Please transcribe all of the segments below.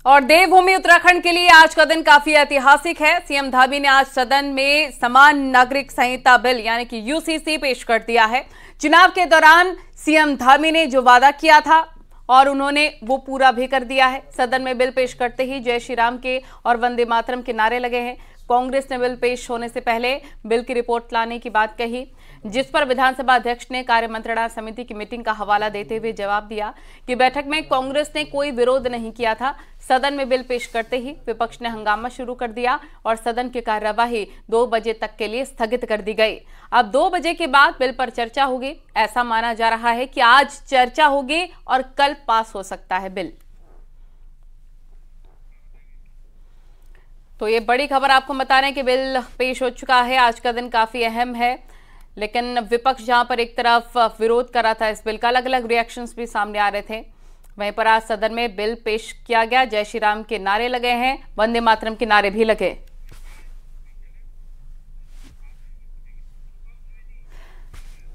और देवभूमि उत्तराखंड के लिए आज का दिन काफी ऐतिहासिक है। सीएम धामी ने आज सदन में समान नागरिक संहिता बिल यानी कि यूसीसी पेश कर दिया है। चुनाव के दौरान सीएम धामी ने जो वादा किया था और उन्होंने वो पूरा भी कर दिया है। सदन में बिल पेश करते ही जय श्री राम के और वंदे मातरम के नारे लगे हैं। कांग्रेस ने बिल पेश होने से पहले बिल की रिपोर्ट लाने की बात कही, जिस पर विधानसभा अध्यक्ष ने कार्य मंत्रणा समिति की मीटिंग का हवाला देते हुए जवाब दिया कि बैठक में कांग्रेस ने कोई विरोध नहीं किया था। सदन में बिल पेश करते ही विपक्ष ने हंगामा शुरू कर दिया और सदन की कार्यवाही 2 बजे तक के लिए स्थगित कर दी गई। अब 2 बजे के बाद बिल पर चर्चा होगी। ऐसा माना जा रहा है कि आज चर्चा होगी और कल पास हो सकता है बिल। तो ये बड़ी खबर आपको बता रहे हैं कि बिल पेश हो चुका है। आज का दिन काफी अहम है, लेकिन विपक्ष जहां पर एक तरफ विरोध कर रहा था इस बिल का, अलग अलग रिएक्शंस भी सामने आ रहे थे, वहीं पर आज सदन में बिल पेश किया गया। जय श्री राम के नारे लगे हैं, वंदे मातरम के नारे भी लगे।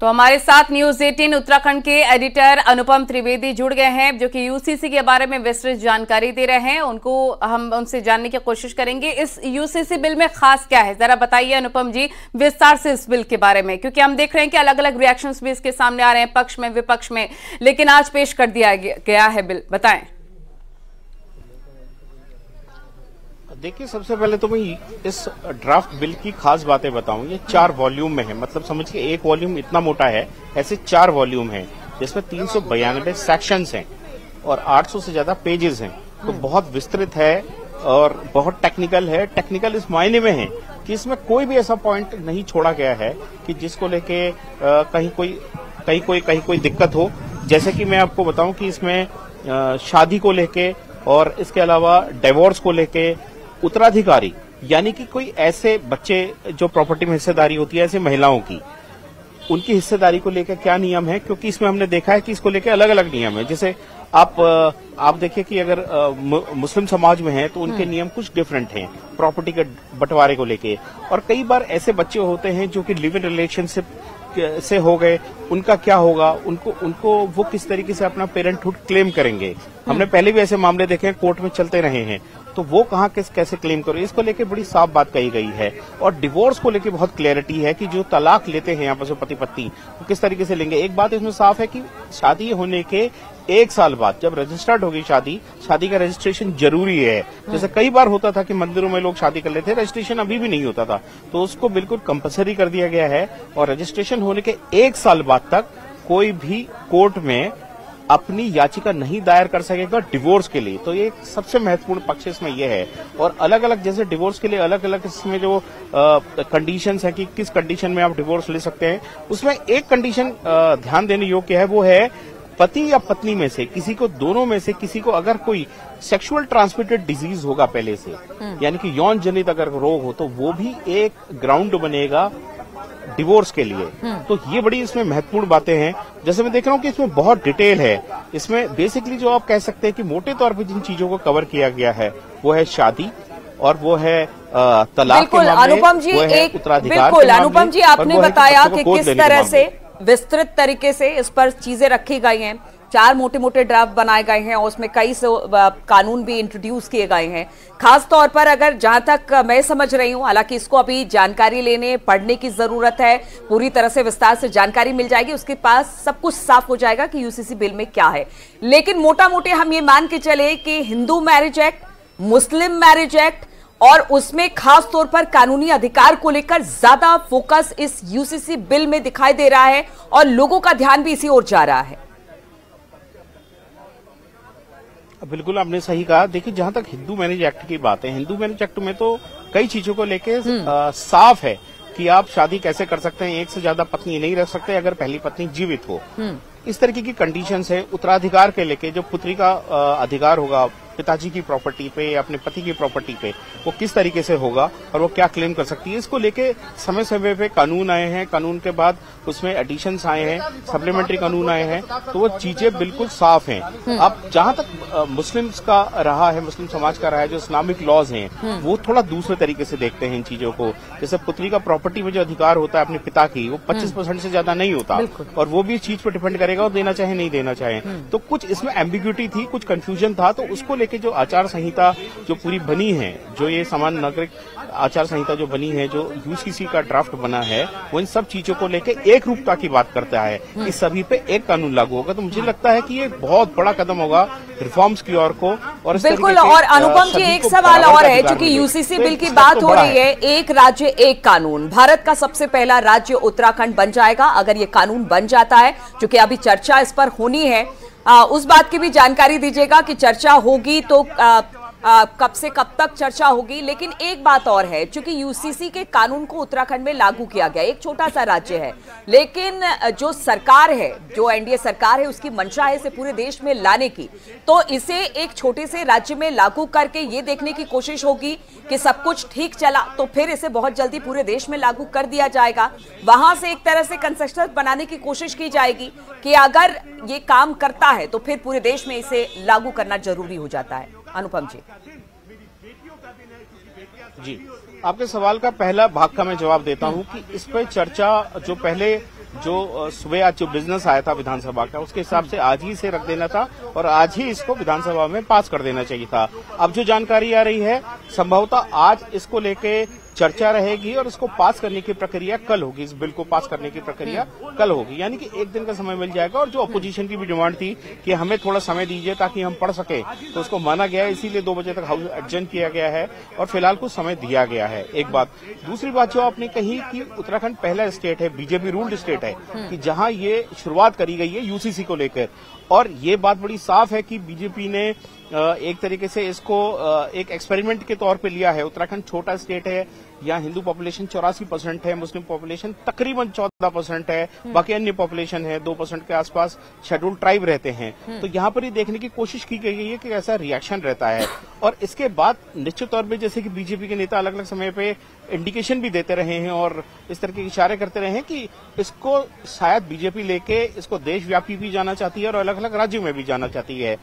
तो हमारे साथ न्यूज 18 उत्तराखंड के एडिटर अनुपम त्रिवेदी जुड़ गए हैं, जो कि यूसीसी के बारे में विस्तृत जानकारी दे रहे हैं। हम उनसे जानने की कोशिश करेंगे इस यूसीसी बिल में खास क्या है। जरा बताइए अनुपम जी विस्तार से इस बिल के बारे में, क्योंकि हम देख रहे हैं कि अलग अलग रिएक्शंस भी इसके सामने आ रहे हैं, पक्ष में विपक्ष में, लेकिन आज पेश कर दिया गया है बिल। बताएं। देखिए, सबसे पहले तो मैं इस ड्राफ्ट बिल की खास बातें बताऊं। ये 4 वॉल्यूम में है, मतलब समझिए एक वॉल्यूम इतना मोटा है, ऐसे 4 वॉल्यूम हैं, जिसमें 392 सेक्शंस हैं और 800 से ज्यादा पेजेस हैं। तो बहुत विस्तृत है और बहुत टेक्निकल है। टेक्निकल इस मायने में है कि इसमें कोई भी ऐसा पॉइंट नहीं छोड़ा गया है कि जिसको लेके कहीं कोई दिक्कत हो। जैसे कि मैं आपको बताऊं कि इसमें शादी को लेके और इसके अलावा डिवोर्स को लेके, उत्तराधिकारी यानी कि कोई ऐसे बच्चे जो प्रॉपर्टी में हिस्सेदारी होती है, ऐसे महिलाओं की, उनकी हिस्सेदारी को लेकर क्या नियम है, क्योंकि इसमें हमने देखा है कि इसको लेकर अलग अलग नियम है। जैसे आप देखिए कि अगर मुस्लिम समाज में है तो उनके नियम कुछ डिफरेंट हैं प्रॉपर्टी के बंटवारे को लेके, और कई बार ऐसे बच्चे होते हैं जो कि लिव इन रिलेशनशिप से हो गए, उनका क्या होगा, उनको वो किस तरीके से अपना पेरेंटहुड क्लेम करेंगे। हमने पहले भी ऐसे मामले देखे हैं, कोर्ट में चलते रहे हैं, तो वो कहाँ कैसे क्लेम करो, इसको लेके बड़ी साफ बात कही गई है। और डिवोर्स को लेके बहुत क्लैरिटी है कि जो तलाक लेते हैं आपस में पति पत्नी, वो किस तरीके से लेंगे। एक बात इसमें साफ है कि शादी होने के 1 साल बाद जब रजिस्टर्ड होगी शादी का रजिस्ट्रेशन जरूरी है। जैसे कई बार होता था कि मंदिरों में लोग शादी कर लेते हैं, रजिस्ट्रेशन अभी भी नहीं होता था, तो उसको बिल्कुल कंपलसरी कर दिया गया है। और रजिस्ट्रेशन होने के 1 साल बाद तक कोई भी कोर्ट में अपनी याचिका नहीं दायर कर सकेगा डिवोर्स के लिए। तो ये सबसे महत्वपूर्ण पक्ष इसमें यह है। और अलग अलग जैसे डिवोर्स के लिए अलग अलग इसमें जो कंडीशंस है कि किस कंडीशन में आप डिवोर्स ले सकते हैं, उसमें एक कंडीशन ध्यान देने योग्य है, वो है पति या पत्नी में से किसी को, दोनों में से किसी को अगर कोई सेक्सुअल ट्रांसमिटेड डिजीज होगा पहले से, यानी कि यौन जनित अगर रोग हो, तो वो भी एक ग्राउंड बनेगा डिवोर्स के लिए। तो ये बड़ी इसमें महत्वपूर्ण बातें हैं। जैसे मैं देख रहा हूँ कि इसमें बहुत डिटेल है। इसमें बेसिकली जो आप कह सकते हैं कि मोटे तौर पे जिन चीजों को कवर किया गया है वो है शादी, और वो है तलाक के मामले, अनुपम जी, वो है उत्तराधिकार। बिल्कुल अनुपम जी, आपने बताया कि किस तरह से विस्तृत तरीके से इस पर चीजें रखी गई हैं। 4 मोटे मोटे ड्राफ्ट बनाए गए हैं और उसमें कई कानून भी इंट्रोड्यूस किए गए हैं। खास तौर पर अगर जहां तक मैं समझ रही हूं, हालांकि इसको अभी जानकारी लेने पढ़ने की जरूरत है, पूरी तरह से विस्तार से जानकारी मिल जाएगी, उसके पास सब कुछ साफ हो जाएगा कि यूसीसी बिल में क्या है। लेकिन मोटा मोटे हम ये मान के चले कि हिंदू मैरिज एक्ट, मुस्लिम मैरिज एक्ट और उसमें खास तौर पर कानूनी अधिकार को लेकर ज्यादा फोकस इस यूसीसी बिल में दिखाई दे रहा है और लोगों का ध्यान भी इसी ओर जा रहा है। बिल्कुल आपने सही कहा। देखिए, जहां तक हिंदू मैरिज एक्ट की बात है, हिंदू मैरिज एक्ट में तो कई चीजों को लेके साफ है कि आप शादी कैसे कर सकते हैं, एक से ज्यादा पत्नी नहीं रख सकते अगर पहली पत्नी जीवित हो। इस तरीके की कंडीशंस है। उत्तराधिकार के लेके जो पुत्री का अधिकार होगा पिताजी की प्रॉपर्टी पे या अपने पति की प्रॉपर्टी पे, वो किस तरीके से होगा और वो क्या क्लेम कर सकती है, इसको लेके समय समय पे कानून आए हैं। कानून के बाद उसमें एडिशंस आए हैं, सप्लीमेंट्री कानून आए हैं, तो वो चीजें बिल्कुल साफ हैं। अब जहां तक मुस्लिम्स का रहा है, मुस्लिम समाज का रहा है, जो इस्लामिक लॉज हैं वो थोड़ा दूसरे तरीके से देखते हैं इन चीजों को। जैसे पुत्री का प्रॉपर्टी में जो अधिकार होता है अपने पिता की, वो 25% से ज्यादा नहीं होता, और वो भी इस चीज पर डिपेंड करेगा वो देना चाहे नहीं देना चाहे। तो कुछ इसमें एम्बिग्यूटी थी, कुछ कंफ्यूजन था, तो उसको लेके जो आचार संहिता जो पूरी बनी है, जो ये सामान्य नागरिक आचार संहिता जो बनी है, जो यूसीसी का ड्राफ्ट बना है, वो इन सब चीजों को लेके एक रूपता की बात करता है कि सभी पे एक कानून लागू होगा। तो मुझे लगता है कि ये बहुत बड़ा कदम होगा रिफॉर्म्स की ओर को। और बिल्कुल। और अनुपम जी, एक सवाल और है, चूंकि यूसीसी बिल की बात हो रही है, एक राज्य एक कानून, भारत का सबसे पहला राज्य उत्तराखंड बन जाएगा अगर ये कानून बन जाता है। चूंकि अभी चर्चा इस पर होनी है, उस बात की भी जानकारी दीजिएगा कि चर्चा होगी तो कब से कब तक चर्चा होगी। लेकिन एक बात और है, चूंकि यूसीसी के कानून को उत्तराखंड में लागू किया गया, एक छोटा सा राज्य है, लेकिन जो सरकार है, जो एनडीए सरकार है, उसकी मंशा है इसे पूरे देश में लाने की। तो इसे एक छोटे से राज्य में लागू करके ये देखने की कोशिश होगी कि सब कुछ ठीक चला तो फिर इसे बहुत जल्दी पूरे देश में लागू कर दिया जाएगा। वहां से एक तरह से कंसेशनल बनाने की कोशिश की जाएगी कि अगर ये काम करता है तो फिर पूरे देश में इसे लागू करना जरूरी हो जाता है। अनुपम जी, आपके सवाल का पहला भाग का मैं जवाब देता हूं कि इस पर चर्चा जो पहले जो सुबह आज जो बिजनेस आया था विधानसभा का, उसके हिसाब से आज ही से रख देना था और आज ही इसको विधानसभा में पास कर देना चाहिए था। अब जो जानकारी आ रही है, संभवतः आज इसको लेके चर्चा रहेगी और इसको पास करने की प्रक्रिया कल होगी। इस बिल को पास करने की प्रक्रिया कल होगी, यानी कि एक दिन का समय मिल जाएगा। और जो अपोजिशन की भी डिमांड थी कि हमें थोड़ा समय दीजिए ताकि हम पढ़ सके, तो उसको माना गया है, इसीलिए 2 बजे तक हाउस एडजर्न किया गया है और फिलहाल कुछ समय दिया गया है। एक बात। दूसरी बात जो आपने कही कि उत्तराखंड पहला स्टेट है, बीजेपी रूल्ड स्टेट है, कि जहां ये शुरुआत करी गई है यूसीसी को लेकर। और ये बात बड़ी साफ है कि बीजेपी ने एक तरीके से इसको एक एक्सपेरिमेंट के तौर पे लिया है। उत्तराखंड छोटा स्टेट है, यहाँ हिंदू पॉपुलेशन 84% है, मुस्लिम पॉपुलेशन तकरीबन 14% है, बाकी अन्य पॉपुलेशन है 2% के आसपास शेड्यूल्ड ट्राइब रहते हैं। तो यहाँ पर ही देखने की कोशिश की गई है कि ऐसा रिएक्शन रहता है। और इसके बाद निश्चित तौर पर जैसे कि बीजेपी के नेता अलग अलग समय पे इंडिकेशन भी देते रहे हैं और इस तरह के इशारे करते रहे हैं कि इसको शायद बीजेपी लेके इसको देशव्यापी भी जाना चाहती है और अलग अलग राज्यों में भी जाना चाहती है।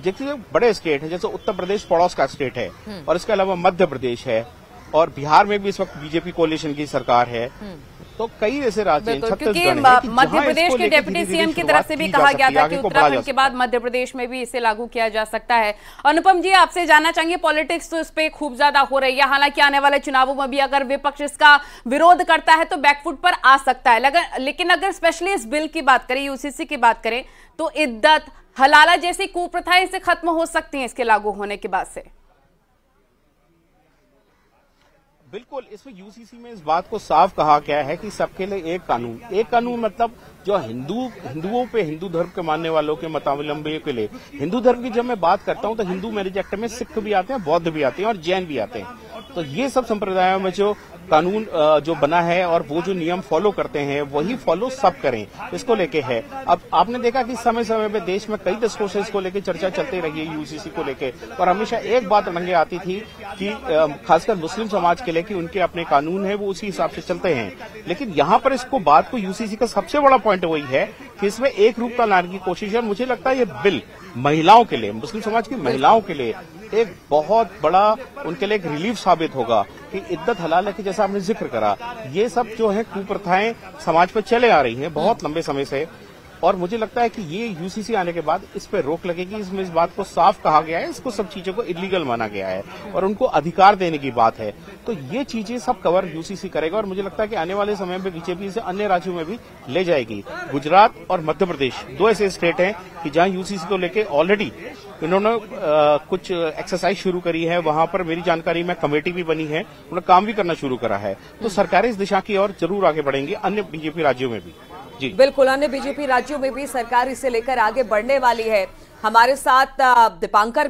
जैसे बड़े स्टेट है, जैसे उत्तर प्रदेश पड़ोस का स्टेट है और इसके अलावा मध्य प्रदेश है और बिहार में भी इस वक्त बीजेपी कोalition की सरकार है। तो कई ऐसे राज्य हैं, क्योंकि मध्य प्रदेश के डिप्टी सीएम की तरफ से भी कहा गया था कि उत्तराखंड के बाद मध्य प्रदेश में भी इसे लागू किया जा सकता है। अनुपम जी, आपसे जानना चाहेंगे, पॉलिटिक्स तो इस पे खूब ज्यादा हो रही है, हालांकि आने वाले चुनावों में भी अगर विपक्ष इसका विरोध करता है तो बैकफुट पर आ सकता है। लेकिन अगर स्पेशली इस बिल की बात करें, यूसीसी की बात करें, तो इद्दत हलाला जैसी कुप्रथाएं इससे खत्म हो सकती हैं इसके लागू होने के बाद से। बिल्कुल, इसमें यूसीसी में इस बात को साफ कहा गया है कि सबके लिए एक कानून। एक कानून मतलब जो हिंदुओं पे, हिंदू धर्म के मानने वालों के मतावलंबियों के लिए। हिंदू धर्म की जब मैं बात करता हूं तो हिंदू मैरिज एक्ट में सिख भी आते हैं, बौद्ध भी आते हैं और जैन भी आते हैं। तो ये सब संप्रदायों में जो कानून जो बना है और वो जो नियम फॉलो करते हैं वही फॉलो सब करें, इसको लेके है। अब आपने देखा कि समय समय पे देश में कई दशकों से इसको लेके चर्चा चलती रही है यूसीसी को लेके, और हमेशा एक बात रंगे आती थी कि खासकर मुस्लिम समाज के लिए कि उनके अपने कानून है, वो उसी हिसाब से चलते हैं। लेकिन यहाँ पर इसको बात को यूसीसी का सबसे बड़ा पॉइंट वही है कि इसमें एक रूपता लाने की कोशिश है। मुझे लगता है ये बिल महिलाओं के लिए, मुस्लिम समाज की महिलाओं के लिए एक बहुत बड़ा उनके लिए एक रिलीफ साबित होगा कि इद्दत हलाल की जैसा आपने जिक्र करा, ये सब जो है कुप्रथाएं समाज पर चले आ रही हैं बहुत लंबे समय से। और मुझे लगता है कि ये यूसीसी आने के बाद इस पर रोक लगेगी। इसमें इस बात को साफ कहा गया है, इसको सब चीजों को इलीगल माना गया है और उनको अधिकार देने की बात है। तो ये चीजें सब कवर यूसीसी करेगा और मुझे लगता है कि आने वाले समय में बीजेपी इसे अन्य राज्यों में भी ले जाएगी। गुजरात और मध्य प्रदेश 2 ऐसे स्टेट हैं कि जहां यूसीसी को लेकर ऑलरेडी इन्होंने कुछ एक्सरसाइज शुरू करी है। वहां पर मेरी जानकारी में कमेटी भी बनी है, उन्होंने काम भी करना शुरू करा है। तो सरकारें इस दिशा की ओर जरूर आगे बढ़ेंगी, अन्य बीजेपी राज्यों में भी। जी बिल्कुल, अन्य बीजेपी राज्यों में भी सरकार इसे लेकर आगे बढ़ने वाली है। हमारे साथ दीपांकर